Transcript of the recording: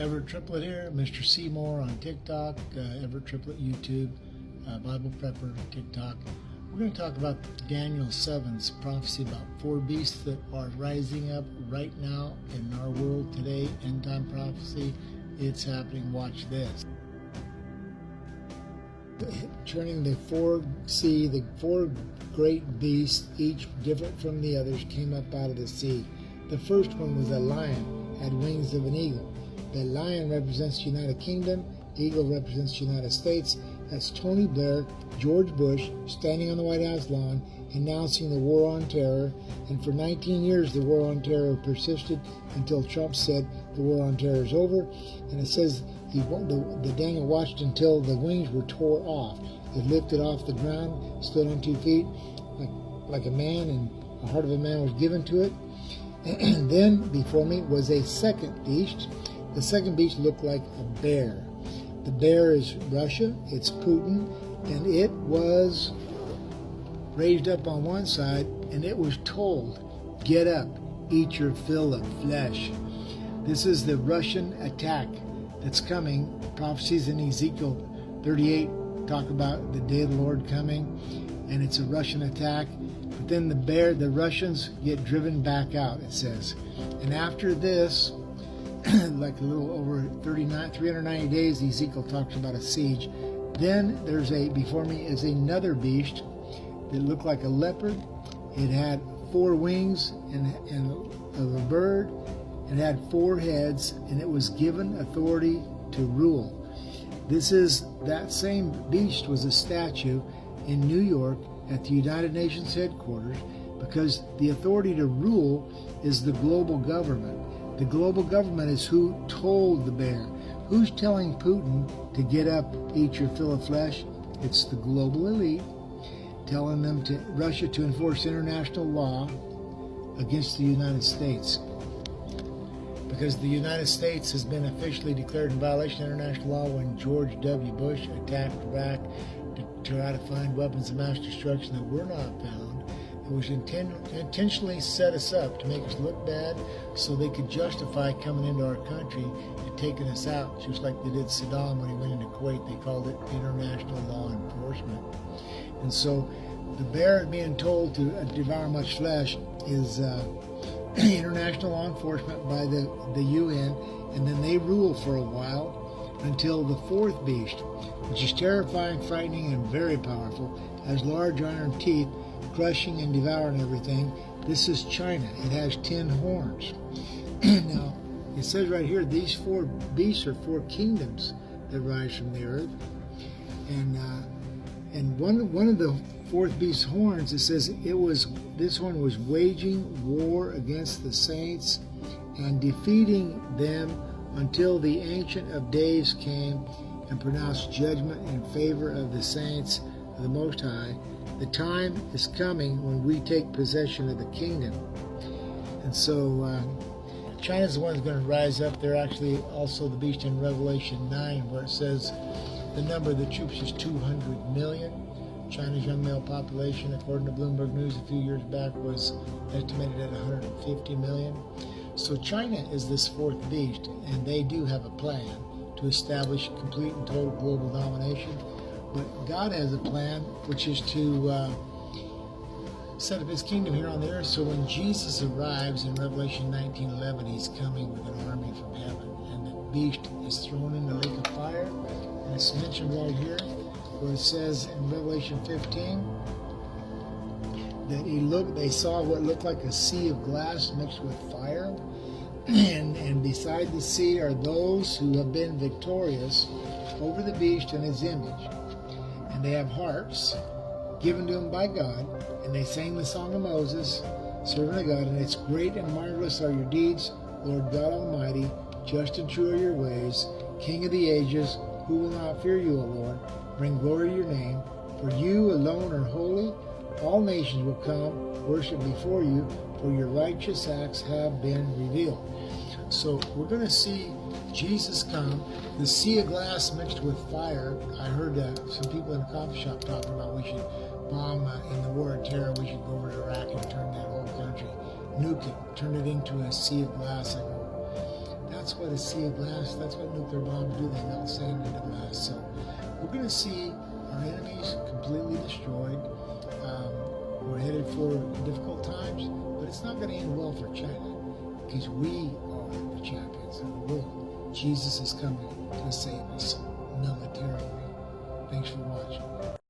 Everett Triplet here, Mr. Seymour on TikTok, Everett Triplet YouTube, Bible Prepper TikTok. We're going to talk about Daniel 7's prophecy about four beasts that are rising up right now in our world today, end time prophecy. It's happening. Watch this. Turning the four great beasts, each different from the others, came up out of the sea. The first one was a lion, had wings of an eagle. The lion represents the United Kingdom, the eagle represents the United States. That's Tony Blair, George Bush, standing on the White House lawn, announcing the war on terror. And for 19 years, the war on terror persisted until Trump said the war on terror is over. And it says the Daniel watched until the wings were tore off. It lifted off the ground, stood on 2 feet like a man, and the heart of a man was given to it. And then before me was a second beast. The second beast looked like a bear. The bear is Russia, it's Putin, and it was raised up on one side, and it was told, get up, eat your fill of flesh. This is the Russian attack that's coming. Prophecies in Ezekiel 38 talk about the day of the Lord coming, and it's a Russian attack. But then the Russians get driven back out, it says. And after this, like a little over 390 days, Ezekiel talks about a siege. Then before me is another beast that looked like a leopard. It had 4 wings and of a bird. It had 4 heads, and it was given authority to rule. This is that same beast was a statue in New York at the United Nations headquarters, because the authority to rule is the global government. The global government is who told the bear. Who's telling Putin to get up, eat your fill of flesh? It's the global elite telling Russia to enforce international law against the United States. Because the United States has been officially declared in violation of international law when George W. Bush attacked Iraq to try to find weapons of mass destruction that were not found. It was intentionally set us up to make us look bad so they could justify coming into our country and taking us out, just like they did Saddam when he went into Kuwait. They called it international law enforcement. And so the bear being told to devour much flesh is international law enforcement by the UN, and then they rule for a while until the fourth beast, which is terrifying, frightening, and very powerful, has large iron teeth, crushing and devouring everything. This is China. It has 10 horns. Now, it says right here, these 4 beasts are 4 kingdoms that rise from the earth. And one of the fourth beast's horns, it says this one was waging war against the saints and defeating them until the Ancient of Days came and pronounced judgment in favor of the saints of the Most High. The time is coming when we take possession of the kingdom. And so China's the one that's going to rise up. They're actually also the beast in Revelation 9, where it says the number of the troops is 200 million. China's young male population, according to Bloomberg News a few years back, was estimated at 150 million. So China is this fourth beast, and they do have a plan to establish complete and total global domination. But God has a plan, which is to set up his kingdom here on the earth. So when Jesus arrives in Revelation 19:11, he's coming with an army from heaven. And the beast is thrown in the lake of fire. And it's mentioned right here where it says in Revelation 15 that they saw what looked like a sea of glass mixed with fire. And beside the sea are those who have been victorious over the beast and his image. And they have harps given to them by God, and they sang the song of Moses, servant of God, and it's great and marvelous are your deeds, Lord God Almighty, just and true are your ways, King of the ages, who will not fear you, O Lord, bring glory to your name, for you alone are holy, all nations will come, worship before you, for your righteous acts have been revealed. So we're going to see Jesus come, the sea of glass mixed with fire. I heard some people in a coffee shop talking about we should bomb in the war of terror, we should go over to Iraq and turn that whole country, nuke it, turn it into a sea of glass. I go, that's what a sea of glass, that's what nuclear bombs do. They melt sand into glass. So we're going to see our enemies completely destroyed. We're headed for difficult times, but it's not going to end well for China because we are the champions of the world. Jesus is coming to save us militarily. Thanks for watching.